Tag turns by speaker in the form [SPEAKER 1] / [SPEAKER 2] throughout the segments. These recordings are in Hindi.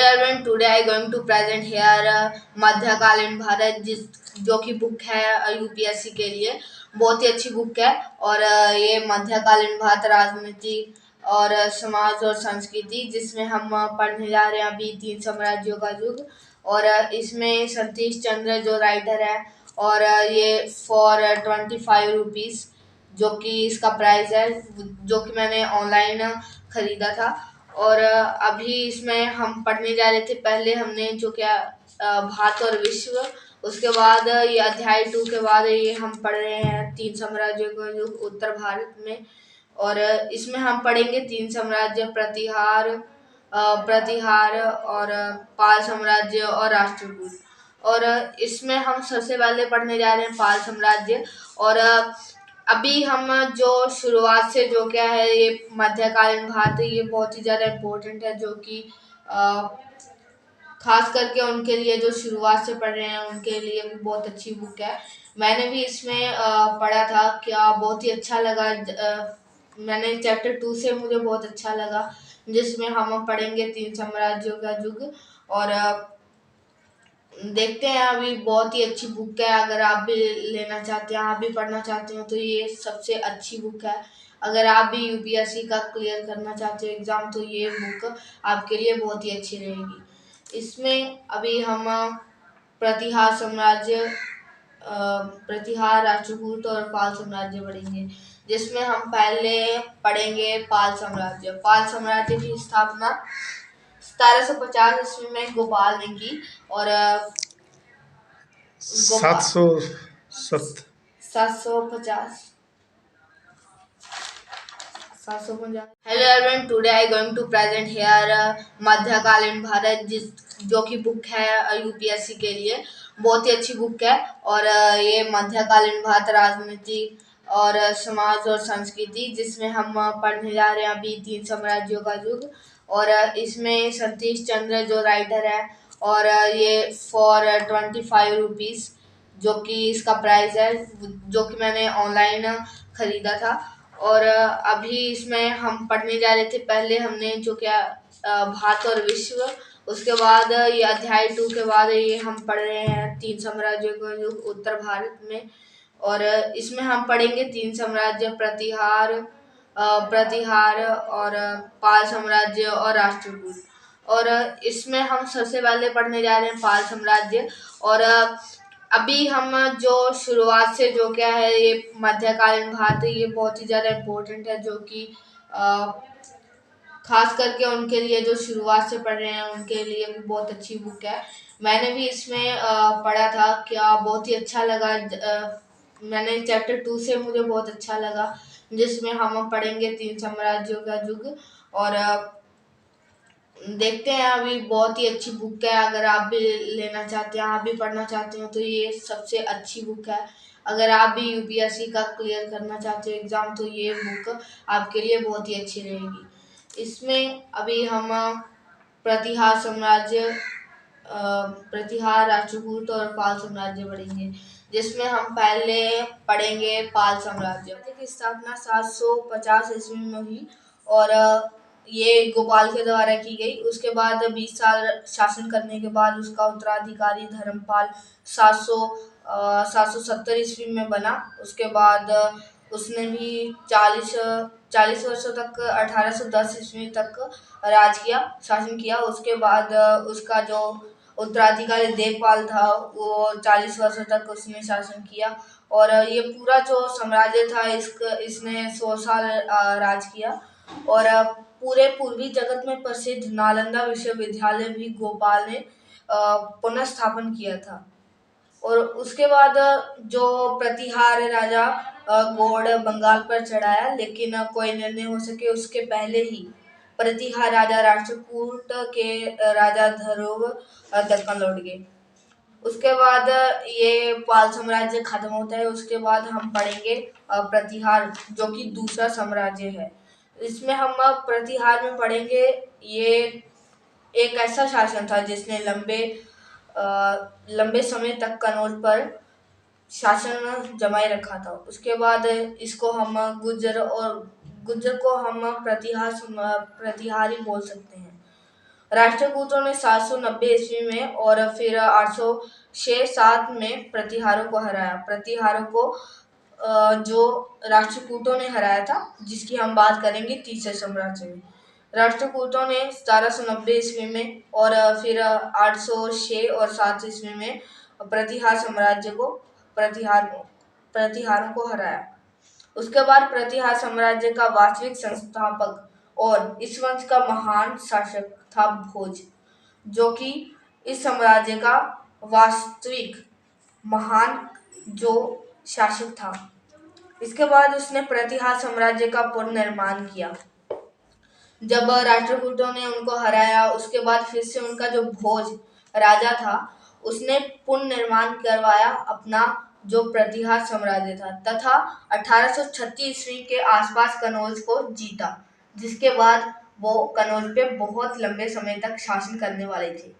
[SPEAKER 1] everyone, today I going to present here मध्यकालीन भारत जो कि बुक है यूपीएससी के लिए बहुत ही अच्छी बुक है। और ये मध्यकालीन भारत राजनीति और समाज और संस्कृति जिसमें हम पढ़ने जा रहे हैं अभी 3 साम्राज्यों का युग। और इसमें सतीश चंद्र जो राइटर है और ये फॉर 25 रुपीज़ जो कि इसका प्राइस है, जो कि मैंने ऑनलाइन खरीदा था। और अभी इसमें हम पढ़ने जा रहे थे, पहले हमने जो क्या भारत और विश्व, उसके बाद ये अध्याय 2 के बाद ये हम पढ़ रहे हैं 3 साम्राज्यों का युग उत्तर भारत में। और इसमें हम पढ़ेंगे 3 साम्राज्य, प्रतिहार और पाल साम्राज्य और राष्ट्रकूट। और इसमें हम सबसे पहले पढ़ने जा रहे हैं पाल साम्राज्य। और अभी हम जो शुरुआत से जो क्या है ये मध्यकालीन भारत, ये बहुत ही ज़्यादा इम्पोर्टेंट है, जो कि खास करके उनके लिए जो शुरुआत से पढ़ रहे हैं उनके लिए भी बहुत अच्छी बुक है। मैंने भी इसमें पढ़ा था, क्या बहुत ही अच्छा लगा। मैंने चैप्टर 2 से मुझे बहुत अच्छा लगा, जिसमें हम पढ़ेंगे 3 साम्राज्यों का युग। और देखते हैं, अभी बहुत ही अच्छी बुक है। अगर आप भी लेना चाहते हैं, आप भी पढ़ना चाहते हो, तो ये सबसे अच्छी बुक है। अगर आप भी यूपीएससी का क्लियर करना चाहते हो एग्ज़ाम, तो ये बुक आपके लिए बहुत ही अच्छी रहेगी। इसमें अभी हम प्रतिहार साम्राज्य, प्रतिहार, राष्ट्रकूट और पाल साम्राज्य पढ़ेंगे, जिसमें हम पहले पढ़ेंगे पाल साम्राज्य। पाल साम्राज्य की स्थापना 1750 ईस्वी में गोपाल ने की। और 750। Hello everyone, today I going to present here मध्यकालीन भारत जो कि बुक है यूपीएससी के लिए बहुत ही अच्छी बुक है। और ये मध्यकालीन भारत राजनीति और समाज और संस्कृति जिसमें हम पढ़ने जा रहे हैं अभी 3 साम्राज्यों का युग। और इसमें सतीश चंद्र जो राइटर है और ये फॉर 25 रुपीज़ जो कि इसका प्राइस है, जो कि मैंने ऑनलाइन खरीदा था। और अभी इसमें हम पढ़ने जा रहे थे, पहले हमने जो क्या भारत और विश्व, उसके बाद ये अध्याय 2 के बाद ये हम पढ़ रहे हैं 3 साम्राज्यों का युग उत्तर भारत में। और इसमें हम पढ़ेंगे 3 साम्राज्य, प्रतिहार और पाल साम्राज्य और राष्ट्रकूट। और इसमें हम सबसे पहले पढ़ने जा रहे हैं पाल साम्राज्य। और अभी हम जो शुरुआत से जो क्या है ये मध्यकालीन भारत, ये बहुत ही ज़्यादा इम्पोर्टेंट है, जो कि खास करके उनके लिए जो शुरुआत से पढ़ रहे हैं उनके लिए भी बहुत अच्छी बुक है। मैंने भी इसमें पढ़ा था, क्या बहुत ही अच्छा लगा। मैंने चैप्टर 2 से मुझे बहुत अच्छा लगा, जिसमें हम पढ़ेंगे 3 साम्राज्यों का युग। और देखते हैं, अभी बहुत ही अच्छी बुक है। अगर आप भी लेना चाहते हैं, आप भी पढ़ना चाहते हो, तो ये सबसे अच्छी बुक है। अगर आप भी यूपीएससी का क्लियर करना चाहते हो एग्ज़ाम, तो ये बुक आपके लिए बहुत ही अच्छी रहेगी। इसमें अभी हम प्रतिहार साम्राज्य, प्रतिहार, राष्ट्रकूट और पाल साम्राज्य पढ़ेंगे, जिसमें हम पहले पढ़ेंगे पाल साम्राज्य की स्थापना 750 ईस्वी में हुई और ये गोपाल के द्वारा की गई। उसके बाद 20 साल शासन करने के बाद उसका उत्तराधिकारी धर्मपाल 770 ईस्वी में बना। उसके बाद उसने भी 40 वर्षों तक 1810 ईस्वी तक शासन किया। उसके बाद उसका जो उत्तराधिकारी देवपाल था, वो 40 वर्षों तक उसने शासन किया। और ये पूरा जो साम्राज्य था इसने 100 साल राज किया। और पूरे पूर्वी जगत में प्रसिद्ध नालंदा विश्वविद्यालय भी गोपाल ने पुनः स्थापन किया था। और उसके बाद जो प्रतिहार राजा गौड़ बंगाल पर चढ़ाया, लेकिन कोई निर्णय हो सके उसके पहले ही प्रतिहार राजा राष्ट्रकूट के राजा ध्रुव दक्कन लौट गए। उसके बाद ये पाल साम्राज्य खत्म होता है। उसके बाद हम पढ़ेंगे प्रतिहार जो कि दूसरा साम्राज्य है। इसमें हम प्रतिहार में पढ़ेंगे, ये एक ऐसा शासन था जिसने लंबे समय तक कनौज पर शासन जमाए रखा था। उसके बाद इसको हम गुज्जर को हम प्रतिहारी बोल सकते हैं। राष्ट्रकूटों ने 790 ईस्वी में और फिर 806-7 में प्रतिहारों को हराया। प्रतिहारों को जो राष्ट्रकूटों ने हराया था, जिसकी हम बात करेंगे तीसरे साम्राज्य में। राष्ट्रकूटों ने 1790 ईस्वी में और फिर 806 और 7 ईस्वी में प्रतिहार साम्राज्य को प्रतिहारों को हराया। उसके बाद प्रतिहार साम्राज्य का वास्तविक संस्थापक और इस वंश का महान शासक था भोज, जो कि इस साम्राज्य का वास्तविक महान जो शासक था। इसके बाद उसने प्रतिहार साम्राज्य का पुनर्निर्माण किया। जब राष्ट्रकूटों ने उनको हराया, उसके बाद फिर से उनका जो भोज राजा था, उसने पुनर्निर्माण करवाया अपना जो प्रतिहार साम्राज्य था, तथा 1836 ईस्वी के आसपास कनौज को जीता, जिसके बाद वो कनौज पे बहुत लंबे समय तक शासन करने वाले थे।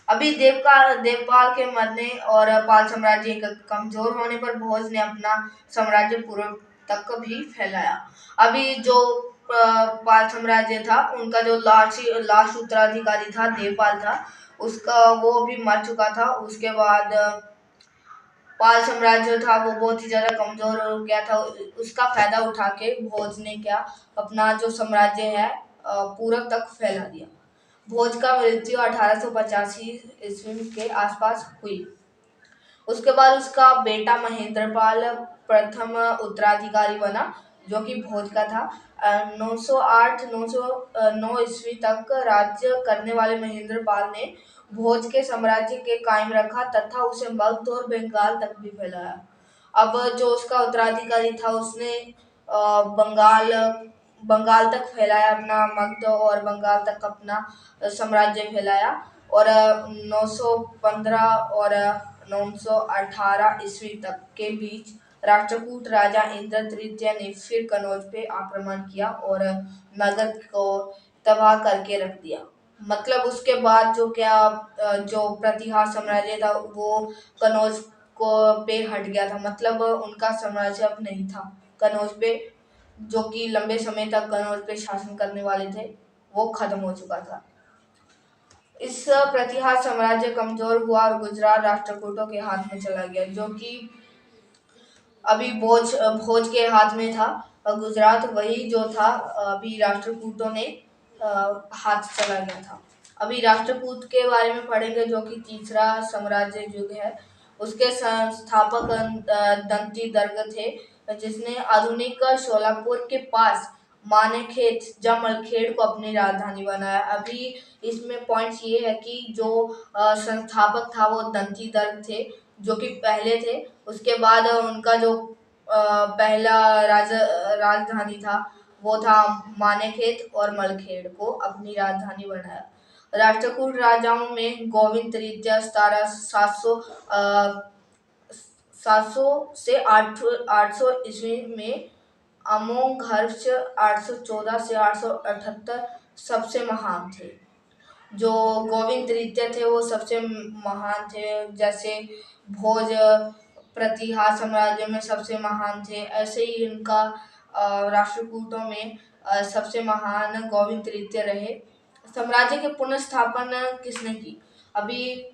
[SPEAKER 1] अभी देवपाल के मरने और पाल साम्राज्य के कमजोर होने पर भोज ने अपना साम्राज्य पूर्व तक भी फैलाया। अभी जो पाल साम्राज्य था, उनका जो लास्ट उत्तराधिकारी था देवपाल था, उसका वो भी मर चुका था। उसके बाद पाल साम्राज्य था वो बहुत ही ज्यादा कमजोर हो गया था। उसका फायदा उठा के भोज ने क्या अपना जो साम्राज्य है पूरब तक फैला दिया। भोज का मृत्यु 1885 ईस्वी के आसपास हुई। उसके बाद उसका बेटा महेंद्रपाल प्रथम उत्तराधिकारी बना, जो कि भोज का था। 908-909 ईस्वी तक राज्य करने वाले महेंद्रपाल ने भोज के साम्राज्य के कायम रखा तथा उसे मगध और बंगाल तक भी फैलाया। अब जो उसका उत्तराधिकारी था, उसने बंगाल तक फैलाया अपना मगध और बंगाल तक अपना साम्राज्य फैलाया। और 915 और 918 ईस्वी तक के बीच राष्ट्रकूट राजा इंद्र तृतीय ने फिर कनौज पे आक्रमण किया और नगर को तबाह करके रख दिया। मतलब उसके बाद जो प्रतिहार साम्राज्य था वो कनौज को पे हट गया था। मतलब उनका साम्राज्य अब नहीं था कनौज पे, जो कि लंबे समय तक कनौज पे शासन करने वाले थे, वो खत्म हो चुका था। इस प्रतिहार साम्राज्य कमजोर हुआ और गुजरात राष्ट्रकूटों के हाथ में चला गया, जो कि अभी भोज के हाथ में था। गुजरात वही जो था अभी राष्ट्रकूटों ने हाथ चला गया था। अभी राष्ट्रकूट के बारे में पढ़ेंगे, जो कि तीसरा साम्राज्य युग है। उसके संस्थापक दंती दर्ग थे, जिसने आधुनिक शोलापुर के पास मानेखेत मलखेड़ को अपनी राजधानी बनाया। अभी इसमें पॉइंट्स ये है कि जो संस्थापक था वो दंती दर्ग थे, जो कि पहले थे। उसके बाद उनका जो पहला राजधानी था वो था मानेखेत और मलखेड़ को अपनी राजधानी बनाया। राष्ट्रकूट राजाओं में गोविंद तृतीय 700 से 800 ईस्वी में, अमोघ हर्ष 814 से 878 सबसे महान थे। जो गोविंद तृतीय थे वो सबसे महान थे, जैसे भोज प्रतिहार साम्राज्य में सबसे महान थे, ऐसे ही इनका राष्ट्रकूटों में सबसे महान गोविंद तृतीय रहे। साम्राज्य के पुनर्स्थापन किसने की? अभी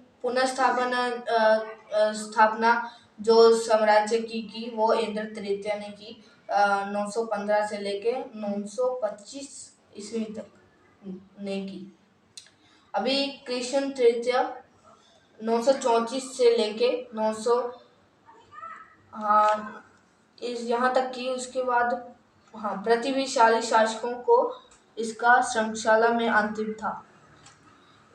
[SPEAKER 1] स्थापना जो साम्राज्य की वो इंद्र तृतीय ने की। 915 से लेके 925 ईस्वी तक ने की। अभी कृष्ण तृतीय 934 से लेके 900 यहाँ तक की। उसके बाद प्रतिभाशाली शासकों को इसका श्रृंखला में अंतिम था।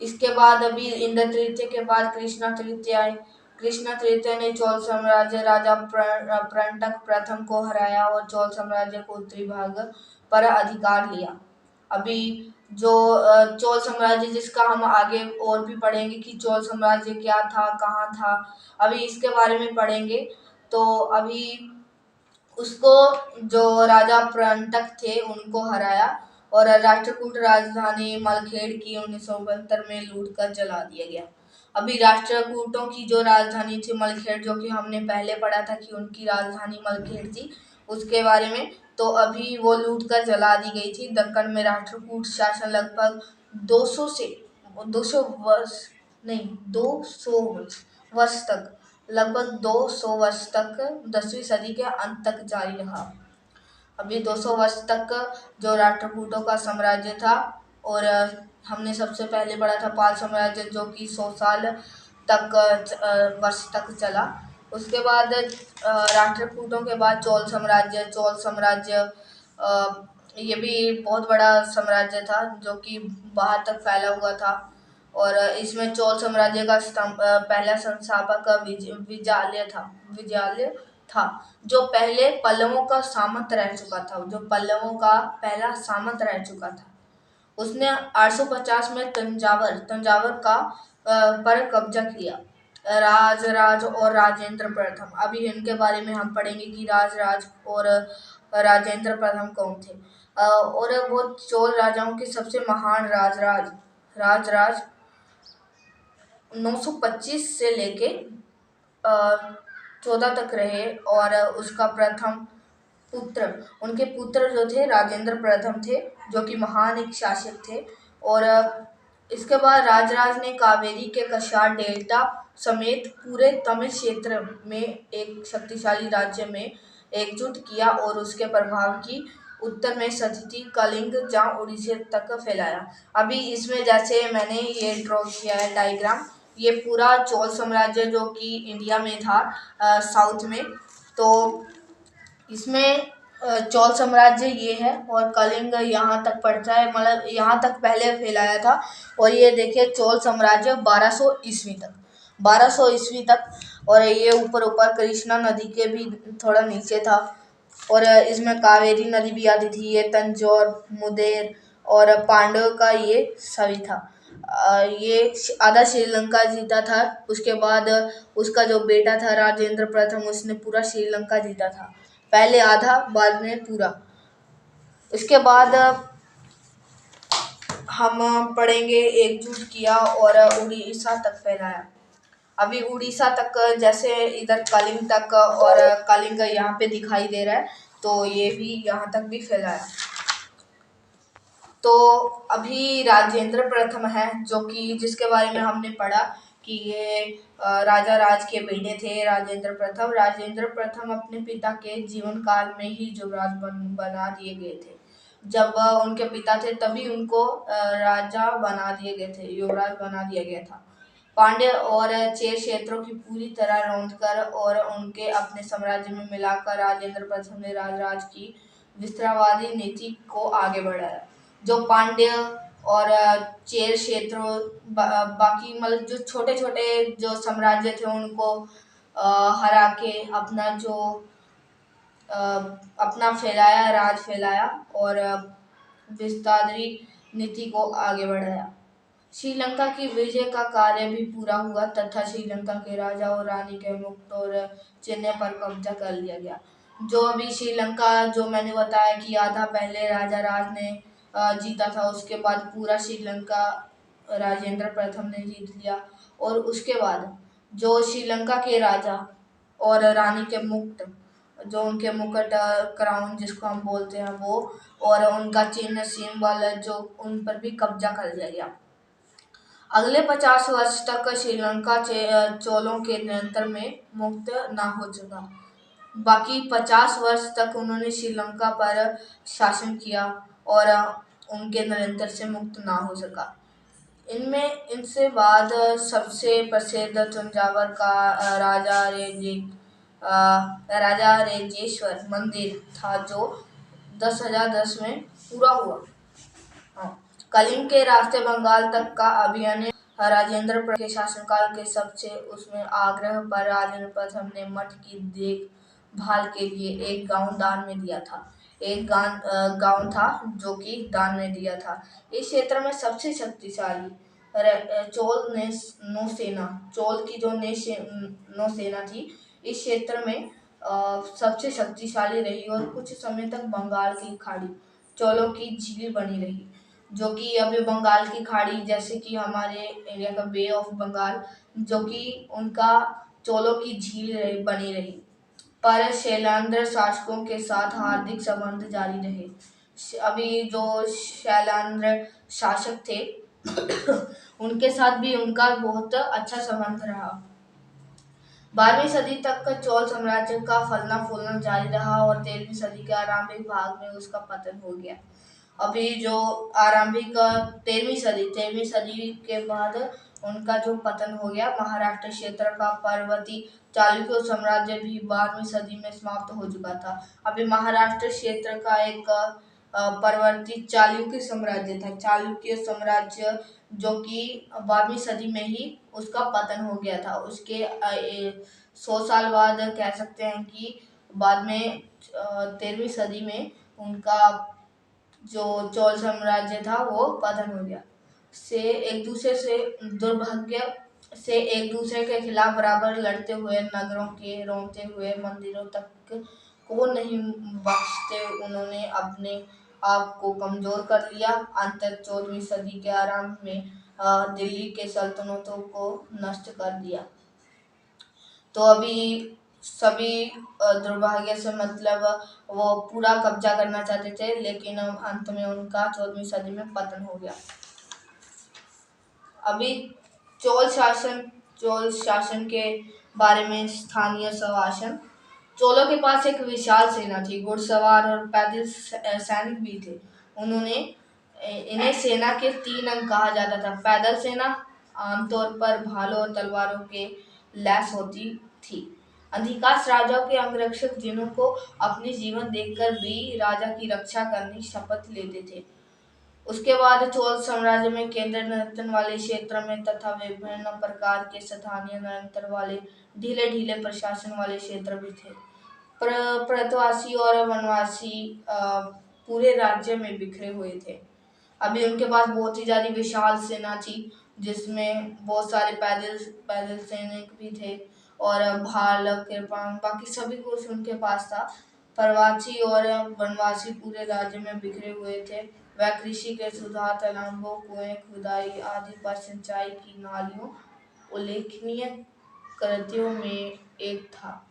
[SPEAKER 1] इसके बाद अभी इंद्र तृतीय के बाद कृष्ण तृतीय आए। कृष्ण तृतीय ने चोल साम्राज्य राजा प्रणटक प्रथम को हराया और चोल साम्राज्य को उत्तरी भाग पर अधिकार लिया। अभी जो चोल साम्राज्य, जिसका हम आगे और भी पढ़ेंगे कि चोल साम्राज्य क्या था, कहाँ था, अभी इसके बारे में पढ़ेंगे। तो अभी उसको जो राजा प्रणटक थे उनको हराया और राष्ट्रकूट राजधानी मलखेड़ की 1972 में लूट कर जला दिया गया। अभी राष्ट्रकूटों की जो राजधानी थी मलखेड़, जो कि हमने पहले पढ़ा था कि उनकी राजधानी मलखेड़ थी, उसके बारे में, तो अभी वो लूट कर जला दी गई थी। दक्कन में राष्ट्रकूट शासन लगभग 200 से और 200 वर्ष नहीं 200 वर्ष तक, लगभग 200 वर्ष तक 10वीं सदी के अंत तक जारी रहा। अभी 200 वर्ष तक जो राष्ट्रकूटों का साम्राज्य था, और हमने सबसे पहले पढ़ा था पाल साम्राज्य जो कि 100 साल तक वर्ष तक चला। उसके बाद राष्ट्रकूटों के बाद चोल साम्राज्य ये भी बहुत बड़ा साम्राज्य था जो कि बाहर तक फैला हुआ था। और इसमें चोल साम्राज्य का पहला संस्थापक विजयालय था, जो पहले पल्लवों का सामंत रह चुका था, जो पल्लवों का पहला सामंत रह चुका था। उसने 850 में तंजावर का पर कब्जा किया। राज और राजेंद्र प्रथम, अभी इनके बारे में हम पढ़ेंगे कि राज और राजेंद्र प्रथम कौन थे। और वो चोल राजाओं के सबसे महान राज 925 से लेके 14 तक रहे। और उसका उनके पुत्र जो थे राजेंद्र प्रथम थे, जो कि महान एक शासक थे। और इसके बाद राजराज ने कावेरी के कछार डेल्टा समेत पूरे तमिल क्षेत्र में एक शक्तिशाली राज्य में एकजुट किया और उसके प्रभाव की उत्तर में स्थिति कलिंग जहाँ उड़ीसा तक फैलाया। अभी इसमें जैसे मैंने ये ड्रॉ किया है डायग्राम, ये पूरा चोल साम्राज्य जो कि इंडिया में था, साउथ में। तो इसमें चोल साम्राज्य ये है और कलिंग यहाँ तक पड़ता है, मतलब यहाँ तक पहले फैलाया था। और ये देखिए चोल साम्राज्य 1200 ईस्वी तक, और ये ऊपर कृष्णा नदी के भी थोड़ा नीचे था। और इसमें कावेरी नदी भी आती थी। ये तंजौर, मुदेर और पांडव का ये सभी था। ये आधा श्रीलंका जीता था। उसके बाद उसका जो बेटा था राजेंद्र प्रथम, उसने पूरा श्रीलंका जीता था, पहले आधा बाद में पूरा। इसके बाद हम पढ़ेंगे एकजुट किया और उड़ीसा तक फैलाया। अभी उड़ीसा तक जैसे इधर कलिंग तक, और कलिंग यहाँ पे दिखाई दे रहा है, तो ये भी यहाँ तक भी फैलाया। तो अभी राजेंद्र प्रथम है जो कि जिसके बारे में हमने पढ़ा कि ये राजा राज के बेटे थे राजेंद्र प्रथम अपने पिता के जीवन काल में ही युवराज बना दिए गए थे। जब उनके पिता थे तभी उनको राजा बना दिए गए थे, युवराज बना दिया गया था। पांड्य और चेर क्षेत्रों की पूरी तरह रौंदकर और उनके अपने साम्राज्य में मिलाकर राजेंद्र प्रथम ने राज की विस्तारवादी नीति को आगे बढ़ाया। जो पांड्य और चेर क्षेत्रों बाकी मतलब जो छोटे छोटे जो साम्राज्य थे उनको हरा के अपना राज फैलाया और विस्तारी नीति को आगे बढ़ाया। श्रीलंका की विजय का कार्य भी पूरा हुआ तथा श्रीलंका के राजा और रानी के मुक्त और चेन्नई पर कब्जा कर लिया गया। जो अभी श्रीलंका जो मैंने बताया कि आधा पहले राजा राज ने जीता था, उसके बाद पूरा श्रीलंका राजेंद्र प्रथम ने जीत लिया। और उसके बाद जो श्रीलंका के राजा और रानी के मुक्त, जो उनके मुकुट क्राउन जिसको हम बोलते हैं वो, और उनका चिन्ह सिंबल जो उन पर भी कब्जा कर लिया गया। अगले 50 वर्ष तक श्रीलंका चोलों के नियंत्रण में मुक्त न हो सका। बाकी 50 वर्ष तक उन्होंने श्रीलंका पर शासन किया और उनके निरंतर से मुक्त ना हो सका। इनसे बाद सबसे प्रसिद्ध तंजावर का राजा रेजेश्वर मंदिर था जो 1010 में पूरा हुआ। कलिंग के रास्ते बंगाल तक का अभियान राजेंद्र प्रथम के शासनकाल के सबसे उसमें आग्रह पर राजेंद्र प्रथम ने मठ की देखभाल के लिए एक गांव दान में दिया था। एक गांव था जो कि दान में दिया था। इस क्षेत्र में सबसे शक्तिशाली चोल की जो नौसेना थी इस क्षेत्र में सबसे शक्तिशाली रही और कुछ समय तक बंगाल की खाड़ी चोलों की झील बनी रही। जो कि अभी बंगाल की खाड़ी जैसे कि हमारे इंडिया का बे ऑफ बंगाल, जो कि उनका चोलों की झील बनी रही। पर शैलेंद्र शासकों के साथ हार्दिक संबंध जारी रहे। अभी जो शैलेंद्र शासक थे उनके साथ भी उनका बहुत अच्छा संबंध रहा। 12वीं सदी तक का चोल साम्राज्य का फलना फूलना जारी रहा और 13वीं सदी के आरंभिक भाग में उसका पतन हो गया। अभी जो आरंभिक 13वीं सदी के बाद उनका जो पतन हो गया, महाराष्ट्र क्षेत्र का पर्वती चालुक्य साम्राज्य भी 12वीं सदी में समाप्त हो चुका था। अभी महाराष्ट्र क्षेत्र का एक पर्वती चालुक्य साम्राज्य था, चालुक्य साम्राज्य, जो कि 12वीं सदी में ही उसका पतन हो गया था। उसके 100 साल बाद कह सकते हैं कि बाद में 13वीं सदी में उनका जो चोल साम्राज्य था वो पतन हो गया। से एक दूसरे से दुर्भाग्य से एक दूसरे के खिलाफ बराबर लड़ते हुए, नगरों के रोंदते हुए मंदिरों तक को नहीं बख्शते उन्होंने अपने आप को कमजोर कर लिया। अंत 14वीं सदी के आरंभ में दिल्ली के सल्तनतों को नष्ट कर दिया। तो अभी सभी दुर्भाग्य से मतलब वो पूरा कब्जा करना चाहते थे, लेकिन अंत में उनका 14वीं सदी में पतन हो गया। अभी चोल शासन के बारे में स्थानीय शासन। चोलों के पास एक विशाल सेना थी, घुड़सवार और पैदल सैनिक भी थे। उन्होंने इन्हें सेना के 3 अंग कहा जाता था। पैदल सेना आमतौर पर भालों और तलवारों के लैस होती थी। अधिकांश राजाओं के अंगरक्षक, जिन्हों को अपनी जीवन देकर भी राजा की रक्षा करने शपथ लेते थे। उसके बाद चोल साम्राज्य में केंद्र नियंत्रण वाले क्षेत्र में तथा विभिन्न प्रकार के स्थानीय नियंत्रण वाले ढीले ढीले प्रशासन वाले क्षेत्र भी थे। प्रतवासी और वनवासी पूरे राज्य में बिखरे हुए थे। अभी उनके पास बहुत ही ज्यादा विशाल सेना थी, जिसमें बहुत सारे पैदल सैनिक भी थे और भाल कृपाण बाकी सभी कुछ उनके पास था। प्रवासी और वनवासी पूरे राज्य में बिखरे हुए थे। वह कृषि के सुधार, तालाबों, कुएं खुदाई आदि पर सिंचाई की नालियों उल्लेखनीय कृतियों में एक था।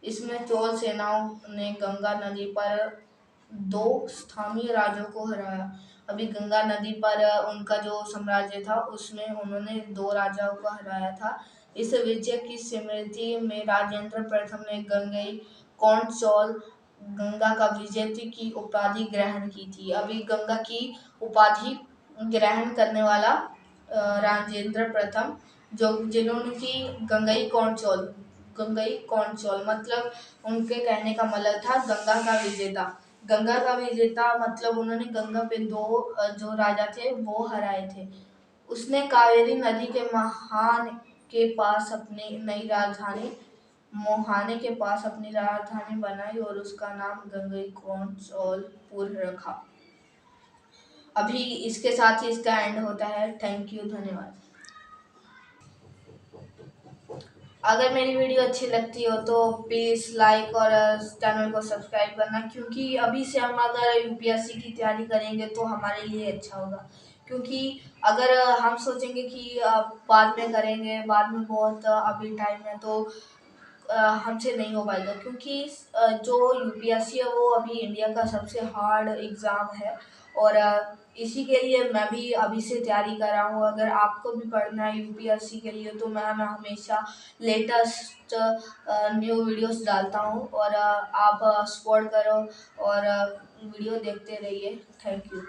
[SPEAKER 1] इसमें चोल सेनाओं ने गंगा नदी पर 2 स्थानीय राजाओं को हराया। अभी गंगा नदी पर उनका जो साम्राज्य था उसमें उन्होंने 2 राजाओं को हराया था। इस विजय की स्मृति में राजेंद्र प्रथम ने गंगई कौंड चोल गंगा का विजेता की उपाधि ग्रहण की थी। अभी गंगा की उपाधि ग्रहण करने वाला राजेंद्र प्रथम, जो जिन्होंने की गंगई कौंड चोल मतलब उनके कहने का मतलब था गंगा का विजेता। गंगा का विजेता मतलब उन्होंने गंगा पे 2 जो राजा थे वो हराए थे। उसने कावेरी नदी के महान के पास अपनी नई राजधानी मोहाने के पास अपनी राजधानी बनाई और उसका नाम गंगईकोंडचोलपुर रखा। अभी इसके साथ ही इसका एंड होता है। थैंक यू, धन्यवाद। अगर मेरी वीडियो अच्छी लगती हो तो प्लीज़ लाइक और चैनल को सब्सक्राइब करना, क्योंकि अभी से हम अगर यूपीएससी की तैयारी करेंगे तो हमारे लिए अच्छा होगा। क्योंकि अगर हम सोचेंगे कि बाद में करेंगे, बाद में बहुत अभी टाइम है, तो हमसे नहीं हो पाएगा। क्योंकि जो यूपीएससी है वो अभी इंडिया का सबसे हार्ड एग्ज़ाम है और इसी के लिए मैं भी अभी से तैयारी कर रहा हूँ। अगर आपको भी पढ़ना है यूपीएससी के लिए तो मैं हमेशा लेटेस्ट न्यू वीडियोस डालता हूँ और आप सपोर्ट करो और वीडियो देखते रहिए। Thank you.